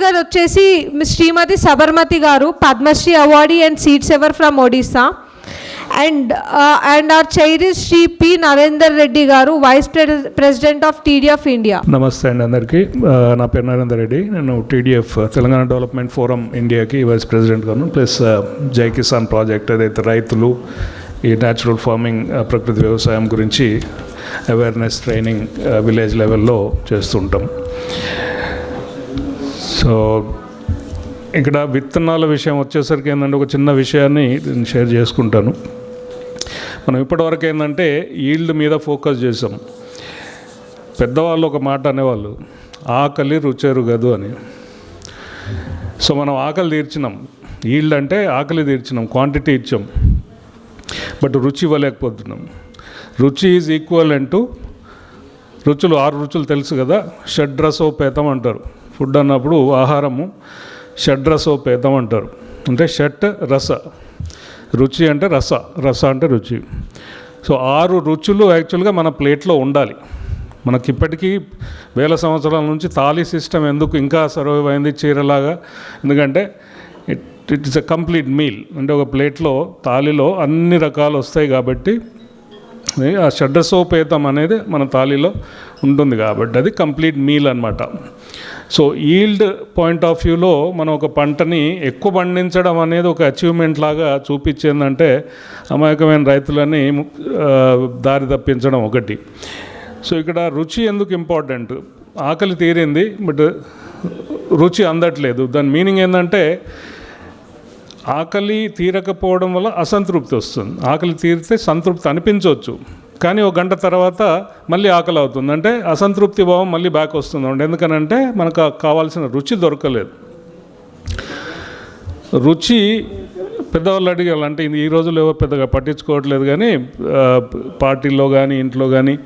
Speaker వచ్చేసి శ్రీమతి సబర్మతి గారు, Padma Shri awardee and seed saver from Odisha. And our chair is Shri P. Narender Reddy గారు, vice president of TDF India. నమస్తే అండి అందరికీ. నా పేరు నరేందర్ రెడ్డి. నేను TDF తెలంగాణ డెవలప్మెంట్ ఫోరం ఇండియాకి వైస్ ప్రెసిడెంట్ గాను. ప్లస్ జై కిసాన్ ప్రాజెక్ట్ ఏదైతే రైతులు ఈ న్యాచురల్ ఫార్మింగ్ ప్రకృతి వ్యవసాయం గురించి అవేర్నెస్ ట్రైనింగ్ విలేజ్ లెవెల్లో చేస్తుంటాం. సో ఇక్కడ విత్తనాల విషయం వచ్చేసరికి ఏంటంటే ఒక చిన్న విషయాన్ని నేను షేర్ చేసుకుంటాను. మనం ఇప్పటివరకు ఏంటంటే ఈల్డ్ మీద ఫోకస్ చేసాం. పెద్దవాళ్ళు ఒక మాట అనేవాళ్ళు, ఆకలి రుచెరుగదు అని. సో మనం ఆకలి తీర్చినాం, ఈల్డ్ అంటే ఆకలి తీర్చినాం, క్వాంటిటీ ఇచ్చాం, బట్ రుచి ఇవ్వలేకపోతున్నాం. రుచి ఈజ్ ఈక్వల్ టు రుచులు, 6 రుచులు తెలుసు కదా, షడ్రసోపేతం అంటారు. ఫుడ్ అన్నప్పుడు ఆహారము షడ్రసోపేతం అంటారు. అంటే షట్ రస, రుచి అంటే రస, రస అంటే రుచి. సో 6 రుచులు యాక్చువల్గా మన ప్లేట్లో ఉండాలి. మనకి ఇప్పటికీ వేల సంవత్సరాల నుంచి థాలీ సిస్టమ్ ఎందుకు ఇంకా సర్వైవ్ అయింది చీరలాగా, ఎందుకంటే it is a complete meal. అంటే ఒక ప్లేట్లో థాలీలో అన్ని రకాలు వస్తాయి కాబట్టి ఆ షడ్రసోపేతం అనేది మన థాలీలో ఉంటుంది కాబట్టి అది కంప్లీట్ మీల్ అన్నమాట. సో ఈల్డ్ పాయింట్ ఆఫ్ వ్యూలో మనం ఒక పంటని ఎక్కువ పండించడం అనేది ఒక అచీవ్మెంట్ లాగా చూపించిందంటే అమాయకమైన రైతులని దారి తప్పించడం ఒకటి. సో ఇక్కడ రుచి ఎందుకు ఇంపార్టెంట్? ఆకలి తీరింది బట్ రుచి అందట్లేదు. దాని మీనింగ్ ఏంటంటే ఆకలి తీరకపోవడం వల్ల అసంతృప్తి వస్తుంది. ఆకలి తీరితే సంతృప్తి అనిపించవచ్చు, కానీ 1 గంట తర్వాత మళ్ళీ ఆకలి అవుతుంది, అంటే అసంతృప్తి భావం మళ్ళీ బ్యాక్ వస్తుంది. ఎందుకనంటే మనకు కావాల్సిన రుచి దొరకలేదు. రుచి పెద్దవాళ్ళు అడిగారు, అంటే ఈ రోజుల్లో ఎవరు పెద్దగా పట్టించుకోవట్లేదు, కానీ పార్టీల్లో కానీ ఇంట్లో కానీ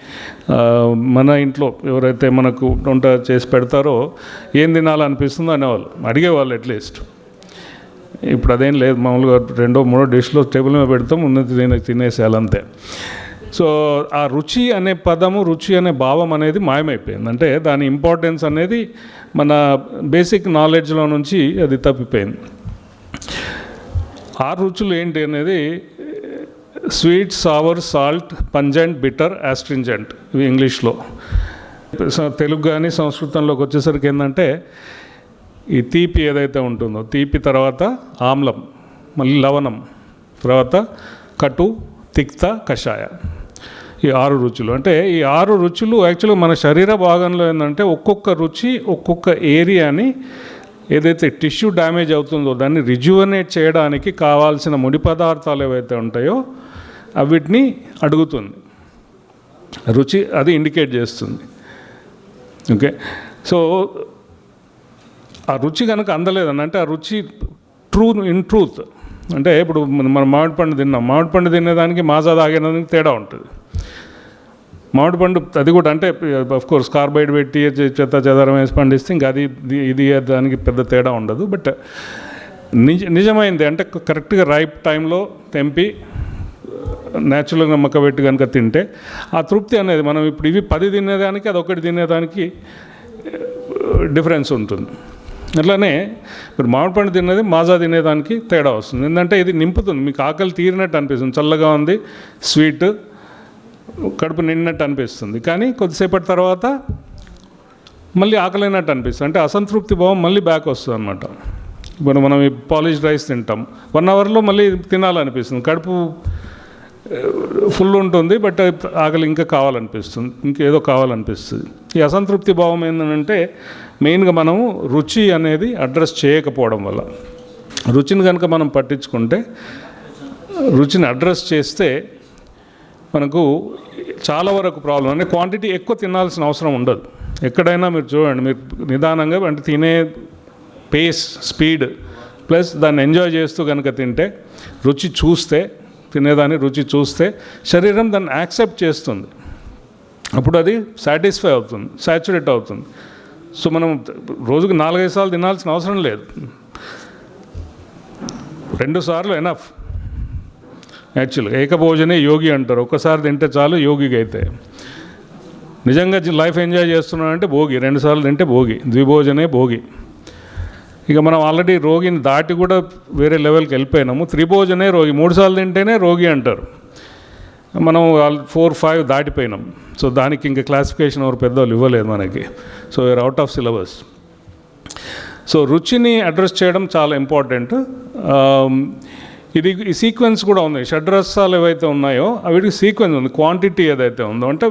మన ఇంట్లో ఎవరైతే మనకు వంట చేసి పెడతారో ఏం తినాలనిపిస్తుందో అనేవాళ్ళు, అడిగేవాళ్ళు అట్లీస్ట్. ఇప్పుడు అదేం లేదు, మామూలుగా 2-3 డిష్లో టేబుల్ మీద పెడతాం, ఉన్నది తినేసేయాలంతే. సో ఆ రుచి అనే పదము, రుచి అనే భావం అనేది మాయమైపోయింది. అంటే దాని ఇంపార్టెన్స్ అనేది మన బేసిక్ నాలెడ్జ్లో నుంచి అది తప్పిపోయింది. 6 రుచులు ఏంటి అనేది sweet, sour, salt, pungent, bitter, astringent, ఇవి ఇంగ్లీష్లో. తెలుగు కానీ సంస్కృతంలోకి వచ్చేసరికి ఏంటంటే ఈ తీపి ఏదైతే ఉంటుందో, తీపి తర్వాత ఆమ్లం, మళ్ళీ లవణం, తర్వాత కటు, తిక్త, కషాయ, ఈ 6 రుచులు. అంటే ఈ 6 రుచులు యాక్చువల్గా మన శరీర భాగంలో ఏంటంటే ఒక్కొక్క రుచి ఒక్కొక్క ఏరియాని ఏదైతే టిష్యూ డ్యామేజ్ అవుతుందో దాన్ని రిజ్యువనేట్ చేయడానికి కావాల్సిన ముడి పదార్థాలు ఏవైతే ఉంటాయో వీటిని అడుగుతుంది. రుచి అది ఇండికేట్ చేస్తుంది. ఓకే, సో ఆ రుచి కనుక అందలేదని అంటే ఆ రుచి ట్రూత్ అంటే ఇప్పుడు మనం మామిడి పండు తిన్నాం, మామిడి పండు తినేదానికి మాజా తాగేదానికి తేడా ఉంటుంది. మామిడి పండు అది కూడా అంటే అఫ్కోర్స్ కార్బైడ్ పెట్టి చెత్త చెదారం వేసి పండిస్తే ఇంకా అది ఇది దానికి పెద్ద తేడా ఉండదు. బట్ నిజమైంది అంటే కరెక్ట్గా రైప్ టైంలో తెంపి న్యాచురల్గా నమ్మక పెట్టి కనుక తింటే ఆ తృప్తి అనేది మనం ఇప్పుడు ఇవి 10 తినేదానికి అది 1 తినేదానికి డిఫరెన్స్ ఉంటుంది. అట్లానే మీరు మామిడి పండు తినేది మాజా తినేదానికి తేడా వస్తుంది. ఎందుకంటే ఇది నింపుతుంది, మీకు ఆకలి తీరినట్టు అనిపిస్తుంది, చల్లగా ఉంది, స్వీట్, కడుపు నిండినట్టు అనిపిస్తుంది, కానీ కొద్దిసేపటి తర్వాత మళ్ళీ ఆకలినట్టు అనిపిస్తుంది, అంటే అసంతృప్తి భావం మళ్ళీ బ్యాక్ వస్తుంది అనమాట. ఇప్పుడు మనం ఈ పాలిష్డ్ రైస్ తింటాం, 1 అవర్లో మళ్ళీ తినాలనిపిస్తుంది, కడుపు ఫుల్ ఉంటుంది బట్ ఆకలి ఇంకా కావాలనిపిస్తుంది, ఇంకేదో కావాలనిపిస్తుంది. ఈ అసంతృప్తి భావం ఏంటంటే మెయిన్గా మనము రుచి అనేది అడ్రస్ చేయకపోవడం వల్ల. రుచిని కనుక మనం పట్టించుకుంటే, రుచిని అడ్రస్ చేస్తే మనకు చాలా వరకు ప్రాబ్లం అంటే క్వాంటిటీ ఎక్కువ తినాల్సిన అవసరం ఉండదు. ఎక్కడైనా మీరు చూడండి, మీరు నిదానంగా అంటే తినే పేస్, స్పీడ్ ప్లస్ దాన్ని ఎంజాయ్ చేస్తూ కనుక తింటే, రుచి చూస్తే, తినేదాన్ని రుచి చూస్తే శరీరం దాన్ని యాక్సెప్ట్ చేస్తుంది, అప్పుడు అది సాటిస్ఫై అవుతుంది, సాచురేట్ అవుతుంది. సో మనం రోజుకు 4-5 సార్లు తినాల్సిన అవసరం లేదు, 2 సార్లు ఎనఫ్. యాక్చువల్గా ఏకభోజనే యోగి అంటారు, ఒక్కసారి తింటే చాలు యోగిగా అయితే. నిజంగా లైఫ్ ఎంజాయ్ చేస్తున్నానంటే భోగి, 2 సార్లు తింటే భోగి, ద్విభోజనే భోగి. ఇక మనం ఆల్రెడీ రోగిని దాటి కూడా వేరే లెవెల్కి వెళ్ళిపోయినాము. త్రిభోజనే రోగి, 3 సార్లు తింటేనే రోగి అంటారు. మనం 4, 5 దాటిపోయినాం. సో దానికి ఇంకా క్లాసిఫికేషన్ ఎవరు పెద్దవాళ్ళు ఇవ్వలేదు మనకి. So we are out of syllabus. So రుచిని అడ్రస్ చేయడం చాలా ఇంపార్టెంట్. ఈ సీక్వెన్స్ కూడా ఉంది. షడ్రసాలు ఏవైతే ఉన్నాయో వీటికి సీక్వెన్స్ ఉంది. క్వాంటిటీ ఏదైతే ఉందో, అంటే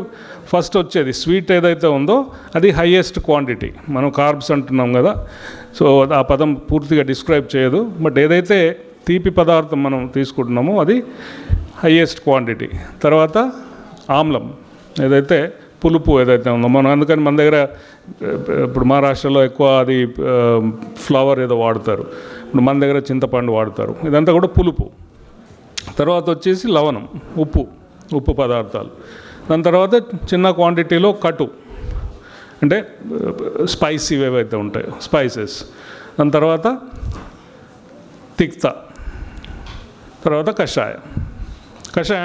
ఫస్ట్ వచ్చేది స్వీట్ ఏదైతే ఉందో అది హైయెస్ట్ క్వాంటిటీ. మనం కార్బ్స్ అంటున్నాం కదా, సో ఆ పదం పూర్తిగా డిస్క్రైబ్ చేయదు. బట్ ఏదైతే తీపి పదార్థం మనం తీసుకుంటున్నామో అది హైయెస్ట్ క్వాంటిటీ. తర్వాత ఆమ్లం, ఏదైతే పులుపు ఏదైతే ఉందో మనం, అందుకని మన దగ్గర ఇప్పుడు మహారాష్ట్రలో ఎక్కువ అది ఫ్లవర్ ఏదో వాడతారు, ఇప్పుడు మన దగ్గర చింతపండు వాడతారు. ఇదంతా కూడా పులుపు. తర్వాత వచ్చేసి లవణం, ఉప్పు పదార్థాలు. దాని తర్వాత చిన్న క్వాంటిటీలో కటు, అంటే స్పైసీ ఏవైతే ఉంటాయో స్పైసెస్. దాని తర్వాత తిక్త, తర్వాత కషాయం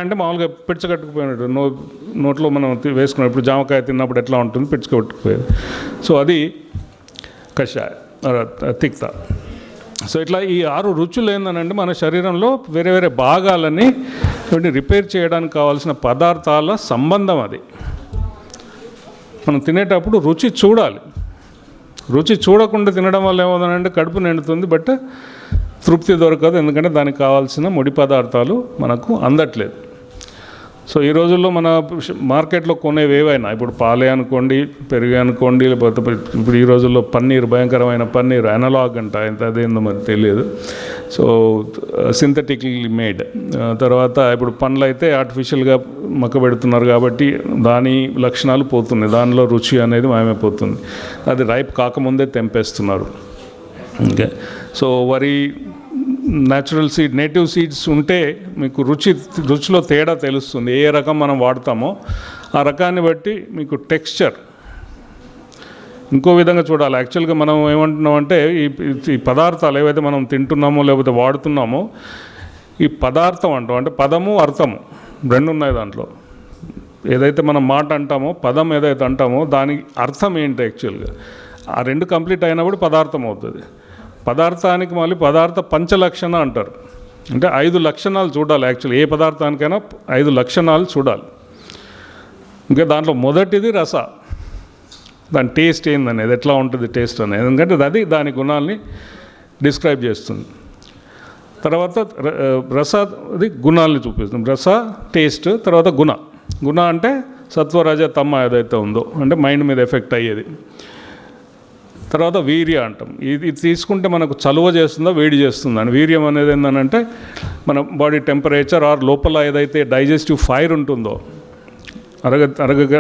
అంటే మామూలుగా పిచ్చకట్టుకుపోయినట్టు నోట్లో మనం వేసుకున్నాం. ఇప్పుడు జామకాయ తిన్నప్పుడు ఎట్లా ఉంటుంది, పిచ్చకట్టుకుపోయేది. సో అది కషాయం, తిక్త. సో ఇట్లా ఈ 6 రుచులు ఏందనంటే మన శరీరంలో వేరే వేరే భాగాలని రిపేర్ చేయడానికి కావాల్సిన పదార్థాల సంబంధం. అది మనం తినేటప్పుడు రుచి చూడాలి. రుచి చూడకుండా తినడం వల్ల ఏమవుతుందంటే కడుపు నిండుతుంది, బట్ తృప్తి దొరకదు. ఎందుకంటే దానికి కావాల్సిన ముడి పదార్థాలు మనకు అందట్లేదు. సో ఈ రోజుల్లో మన మార్కెట్లో కొనేవి ఏవైనా, ఇప్పుడు పాలే అనుకోండి, పెరుగు అనుకోండి, లేకపోతే ఇప్పుడు ఈ రోజుల్లో పన్నీర్, భయంకరమైన పన్నీర్, అనలాగ్ అంట, అదేందో మరి తెలియదు. So synthetically made. తర్వాత ఇప్పుడు పండ్లు అయితే ఆర్టిఫిషియల్గా మక్కబెడుతున్నారు కాబట్టి దాని లక్షణాలు పోతున్నాయి, దానిలో రుచి అనేది మాయమైపోతుంది. అది రైప్ కాకముందే తెంపేస్తున్నారు. ఓకే, సో వరి న్యాచురల్ సీడ్, నేటివ్ సీడ్స్ ఉంటే మీకు రుచిలో తేడా తెలుస్తుంది. ఏ రకం మనం వాడతామో ఆ రకాన్ని బట్టి మీకు టెక్స్చర్ ఇంకో విధంగా చూడాలి. యాక్చువల్గా మనం ఏమంటున్నామంటే ఈ పదార్థాలు ఏవైతే మనం తింటున్నామో లేకపోతే వాడుతున్నామో, ఈ పదార్థం అంటాం, అంటే పదము అర్థము రెండు ఉన్నాయి దాంట్లో. ఏదైతే మనం మాట అంటామో, పదం ఏదైతే అంటామో దానికి అర్థం ఏంటి యాక్చువల్గా, ఆ రెండు కంప్లీట్ అయినప్పుడు పదార్థం అవుతుంది. పదార్థానికి మళ్ళీ పదార్థ పంచలక్షణ అంటారు, అంటే 5 లక్షణాలు చూడాలి. యాక్చువల్లీ ఏ పదార్థానికైనా 5 లక్షణాలు చూడాలి. ఇంకా దాంట్లో మొదటిది రస, దాని టేస్ట్ ఏందనేది, ఎట్లా ఉంటుంది టేస్ట్ అనేది, ఎందుకంటే అది దాని గుణాలని డిస్క్రైబ్ చేస్తుంది. తర్వాత రస అది గుణాలని చూపిస్తుంది. రస టేస్ట్, తర్వాత గుణ అంటే సత్వ రజ తమ ఏదైతే ఉందో, అంటే మైండ్ మీద ఎఫెక్ట్ అయ్యేది. తర్వాత వీర్య అంటాం. ఇది తీసుకుంటే మనకు చలువ చేస్తుందా, వేడి చేస్తుందా అని. వీర్యం అనేది ఏంటంటే మన బాడీ టెంపరేచర్ ఆర్ లోపల ఏదైతే డైజెస్టివ్ ఫైర్ ఉంటుందో,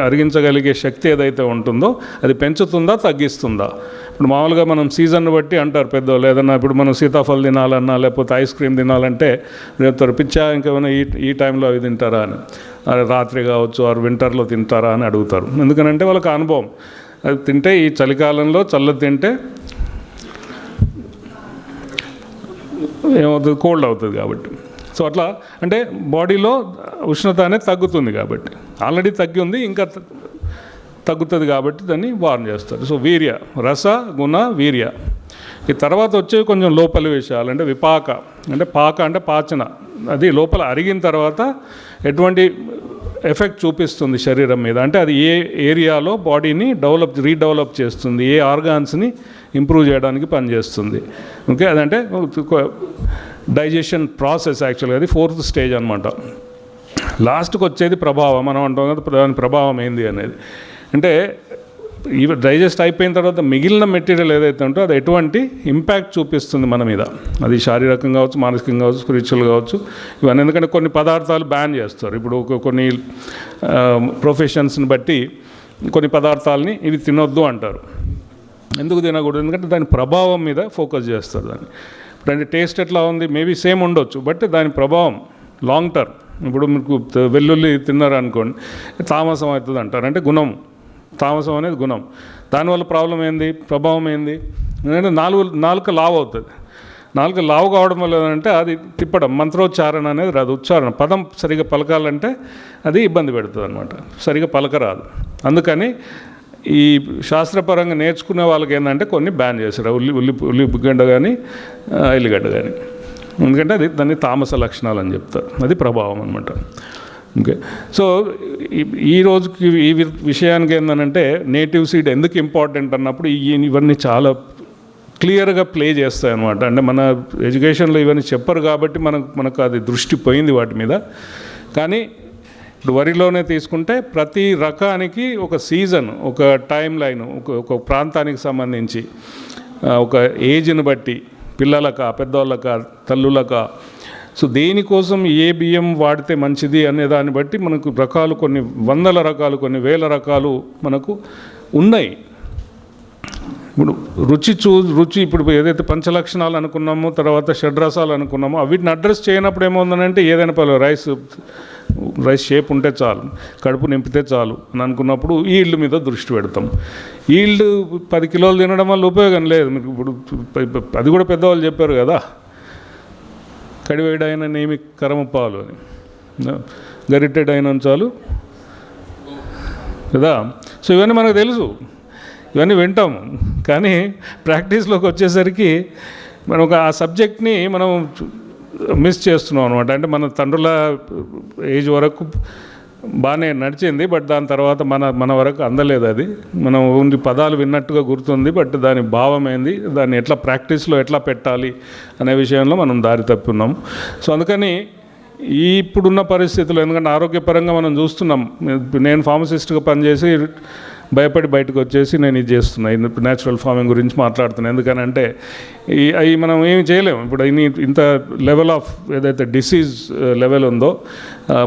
అరిగించగలిగే శక్తి ఏదైతే ఉంటుందో అది పెంచుతుందా, తగ్గిస్తుందా. ఇప్పుడు మామూలుగా మనం సీజన్ బట్టి అంటారు పెద్దవాళ్ళు, ఏదన్నా ఇప్పుడు మనం సీతాఫలం తినాలన్నా లేకపోతే ఐస్ క్రీమ్ తినాలంటే చెప్తారు, పిచ్చా ఇంకేమైనా ఈ టైంలో అవి తింటారా అని, రాత్రి కావచ్చు ఆరు వింటర్లో తింటారా అని అడుగుతారు. ఎందుకనంటే వాళ్ళకి అనుభవం. అది తింటే ఈ చలికాలంలో చల్లది తింటే ఏమవుతుంది, కోల్డ్ అవుతుంది కాబట్టి. సో అట్లా అంటే బాడీలో ఉష్ణత అనేది తగ్గుతుంది కాబట్టి, ఆల్రెడీ తగ్గి ఉంది ఇంకా తగ్గుతుంది కాబట్టి దాన్ని వార్న్ చేస్తారు. సో వీర్య, రస, గుణ, వీర్య. ఈ తర్వాత వచ్చేవి కొంచెం లోపలి విషయాలు, అంటే విపాక, అంటే పాక అంటే పాచన. అది లోపల అరిగిన తర్వాత ఎటువంటి ఎఫెక్ట్ చూపిస్తుంది శరీరం మీద, అంటే అది ఏ ఏరియాలో బాడీని రీడెవలప్ చేస్తుంది, ఏ ఆర్గాన్స్ని ఇంప్రూవ్ చేయడానికి పనిచేస్తుంది. ఓకే, అదంటే డైజెషన్ ప్రాసెస్. యాక్చువల్గా అది 4th స్టేజ్ అనమాట. లాస్ట్కి వచ్చేది ప్రభావం. మనం అంటాం కదా దాని ప్రభావం ఏంది అనేది, అంటే ఇవి డైజెస్ట్ అయిపోయిన తర్వాత మిగిలిన మెటీరియల్ ఏదైతే ఉంటో అది ఎటువంటి ఇంపాక్ట్ చూపిస్తుంది మన మీద. అది శారీరకంగా కావచ్చు, మానసికంగా కావచ్చు, స్పిరిచువల్ కావచ్చు, ఇవన్నీ. ఎందుకంటే కొన్ని పదార్థాలు బ్యాన్ చేస్తారు. ఇప్పుడు కొన్ని ప్రొఫెషన్స్ని బట్టి కొన్ని పదార్థాలని ఇవి తినొద్దు అంటారు. ఎందుకు తినకూడదు, ఎందుకంటే దాని ప్రభావం మీద ఫోకస్ చేస్తారు దాన్ని. ఇప్పుడు అంటే టేస్ట్ ఎట్లా ఉంది, మేబీ సేమ్ ఉండొచ్చు, బట్ దాని ప్రభావం లాంగ్ టర్మ్. ఇప్పుడు మీకు వెల్లుల్లి తిన్నారనుకోండి, తామసం అవుతుంది అంటారు, అంటే గుణం. తామసం అనేది గుణం. దానివల్ల ప్రాబ్లం ఏంది, ప్రభావం ఏంది, ఎందుకంటే నాలుక లావు అవుతుంది. నాలుక లావు కావడం వల్ల ఏంటంటే అది తిప్పడం, మంత్రోచ్చారణ అనేది రాదు. ఉచ్చారణ, పదం సరిగా పలకాలంటే అది ఇబ్బంది పెడుతుంది అనమాట, సరిగా పలకరాదు. అందుకని ఈ శాస్త్రపరంగా నేర్చుకునే వాళ్ళకి ఏంటంటే కొన్ని బ్యాన్ చేశారు, ఉల్లిగడ్డ కానీ ఎల్లిగడ్డ కానీ. ఎందుకంటే అది దాన్ని తామస లక్షణాలు అని చెప్తారు, అది ప్రభావం అనమాట. ఓకే, సో ఈ రోజుకి ఈ విషయానికి ఏంటంటే నేటివ్ సీడ్ ఎందుకు ఇంపార్టెంట్ అన్నప్పుడు ఇవన్నీ చాలా క్లియర్గా ప్లే చేస్తాయి అన్నమాట. అంటే మన ఎడ్యుకేషన్లో ఇవన్నీ చెప్పరు కాబట్టి మనకు అది దృష్టి పోయింది వాటి మీద. కానీ ఇప్పుడు వరిలోనే తీసుకుంటే ప్రతి రకానికి ఒక సీజన్, ఒక టైం లైన్, ఒక ప్రాంతానికి సంబంధించి ఒక ఏజ్ని బట్టి పిల్లలకా పెద్దవాళ్ళకా తల్లులకా, సో దేనికోసం ఏ బియ్యం వాడితే మంచిది అనే దాన్ని బట్టి మనకు రకాలు కొన్ని వందల రకాలు కొన్ని వేల రకాలు మనకు ఉన్నాయి. ఇప్పుడు రుచి ఇప్పుడు ఏదైతే పంచలక్షణాలు అనుకున్నామో తర్వాత షడ్రసాలు అనుకున్నామో వీటిని అడ్రస్ చేయనప్పుడు ఏమవుతుందంటే ఏదైనా పర్లేదు రైస్ షేప్ ఉంటే చాలు, కడుపు నింపితే చాలు అని అనుకున్నప్పుడు ఈల్డ్ మీద దృష్టి పెడతాం. ఈల్డ్ 10 కిలోలు తినడం వల్ల ఉపయోగం లేదు మీకు. ఇప్పుడు అది కూడా పెద్దవాళ్ళు చెప్పారు కదా, కడివేడైన నేమి కరమ పాలు అని, గరిటెడైన చాలు కదా. సో ఇవన్నీ మనకు తెలుసు, ఇవన్నీ వింటాము. కానీ ప్రాక్టీస్లోకి వచ్చేసరికి మనం ఆ సబ్జెక్ట్ని మనం మిస్ చేస్తున్నాం అనమాట. అంటే మన తండ్రుల ఏజ్ వరకు బాగానే నడిచింది, బట్ దాని తర్వాత మన వరకు అందలేదు. అది మనం ఓన్లీ పదాలు విన్నట్టుగా గుర్తుంది, బట్ దాని భావం ఏంది, దాన్ని ఎట్లా ప్రాక్టీస్లో ఎట్లా పెట్టాలి అనే విషయంలో మనం దారి తప్పున్నాం. సో అందుకని ఇప్పుడున్న పరిస్థితుల్లో, ఎందుకంటే ఆరోగ్యపరంగా మనం చూస్తున్నాం, నేను ఫార్మసిస్ట్గా పనిచేసి భయపడి బయటకు వచ్చేసి నేను ఇది చేస్తున్నా, న్యాచురల్ ఫార్మింగ్ గురించి మాట్లాడుతున్నాను. ఎందుకనంటే అవి మనం ఏమి చేయలేము. ఇప్పుడు ఇంత లెవెల్ ఆఫ్ ఏదైతే డిసీజ్ లెవెల్ ఉందో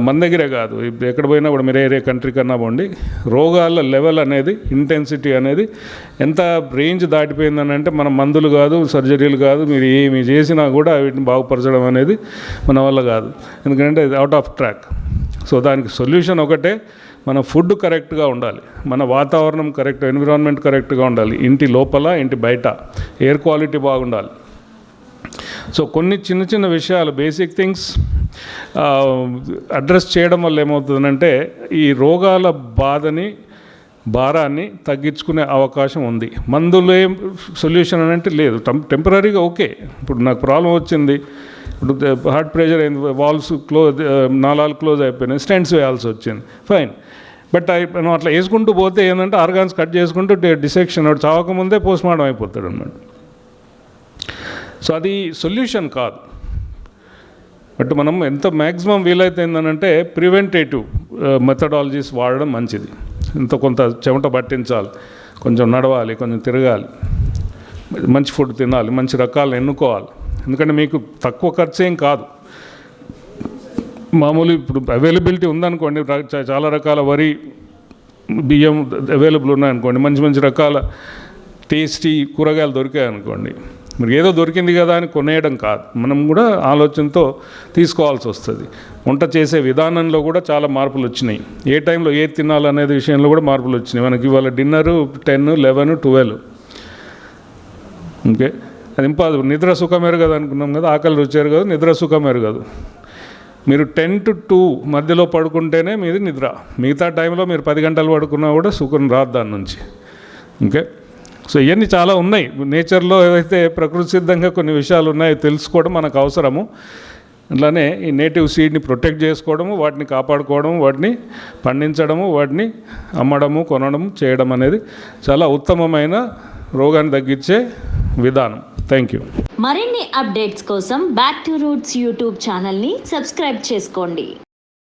మన దగ్గరే కాదు, ఇప్పుడు ఎక్కడ పోయినా కూడా మీరు ఏ కంట్రీ కన్నా పోండి, రోగాల లెవెల్ అనేది ఇంటెన్సిటీ అనేది ఎంత రేంజ్ దాటిపోయిందని అంటే మన మందులు కాదు, సర్జరీలు కాదు, మీరు ఏమి చేసినా కూడా వీటిని బాగుపరచడం అనేది మన వల్ల కాదు, ఎందుకంటే ఇది అవుట్ ఆఫ్ ట్రాక్. సో దానికి సొల్యూషన్ ఒకటే, మన ఫుడ్ కరెక్ట్గా ఉండాలి, మన వాతావరణం కరెక్ట్, ఎన్విరాన్మెంట్ కరెక్ట్గా ఉండాలి, ఇంటి లోపల ఇంటి బయట ఎయిర్ క్వాలిటీ బాగుండాలి. సో కొన్ని చిన్న చిన్న విషయాలు, బేసిక్ థింగ్స్ అడ్రస్ చేయడం వల్ల ఏమవుతుందంటే ఈ రోగాల భారాన్ని తగ్గించుకునే అవకాశం ఉంది. మందులు ఏం సొల్యూషన్ అని అంటే లేదు, టెంపరీగా ఓకే. ఇప్పుడు నాకు ప్రాబ్లం వచ్చింది, ఇప్పుడు హార్ట్ ప్రెషర్ అయింది, వాల్స్ నాళాలు క్లోజ్ అయిపోయినాయి, స్టెంట్స్ వేయాల్సి వచ్చింది, ఫైన్. బట్ మనం అట్లా వేసుకుంటూ పోతే ఏంటంటే ఆర్గాన్స్ కట్ చేసుకుంటూ డిసెక్షన్ చావకముందే పోస్ట్ మార్టం అయిపోతాడు అన్నమాట. సో అది సొల్యూషన్ కాదు. బట్ మనం ఎంత మ్యాక్సిమం వీలైతే ఏంటంటే ప్రివెంటేటివ్ మెథడాలజీస్ వాడడం మంచిది. కొంత చెమట పట్టించాలి, కొంచెం నడవాలి, కొంచెం తిరగాలి, మంచి ఫుడ్ తినాలి, మంచి రకాలను ఎన్నుకోవాలి. ఎందుకంటే మీకు తక్కువ ఖర్చు ఏం కాదు. మామూలు ఇప్పుడు అవైలబిలిటీ ఉందనుకోండి, చాలా రకాల వరి బియ్యం అవైలబుల్ ఉన్నాయనుకోండి, మంచి మంచి రకాల టేస్టీ కూరగాయలు దొరికాయి అనుకోండి, మీరు ఏదో దొరికింది కదా అని కొనేయడం కాదు, మనం కూడా ఆలోచనతో తీసుకోవాల్సి వస్తుంది. వంట చేసే విధానంలో కూడా చాలా మార్పులు వచ్చినాయి, ఏ టైంలో ఏది తినాలనేది విషయంలో కూడా మార్పులు వచ్చినాయి. మనకి ఇవాళ డిన్నరు 10, 11, 12, ఓకే, అది ఇంపాసిబుల్. నిద్ర సుఖమేరు కదా అనుకున్నాం కదా, ఆకలి రుచేరు కదా, నిద్ర సుఖమేరు కాదు. మీరు 10 to 2 మధ్యలో పడుకుంటేనే మీది నిద్ర, మిగతా టైంలో మీరు 10 గంటలు పడుకున్నా కూడా సుఖం రాదు దాని నుంచి. ఓకే, సో ఇవన్నీ చాలా ఉన్నాయి నేచర్లో, ఏవైతే ప్రకృతి సిద్ధంగా కొన్ని విషయాలు ఉన్నాయో తెలుసుకోవడం మనకు అవసరము. అట్లానే ఈ నేటివ్ సీడ్ని ప్రొటెక్ట్ చేసుకోవడము, వాటిని కాపాడుకోవడము, వాటిని పండించడము, వాటిని అమ్మడము, కొనడం చేయడం అనేది చాలా ఉత్తమమైన రోగాన్ని తగ్గించే విధానం. Thank you. మరిన్ని అప్డేట్స్ కోసం బ్యాక్ టు రూట్స్ యూట్యూబ్ ఛానల్ని సబ్స్క్రైబ్ చేసుకోండి.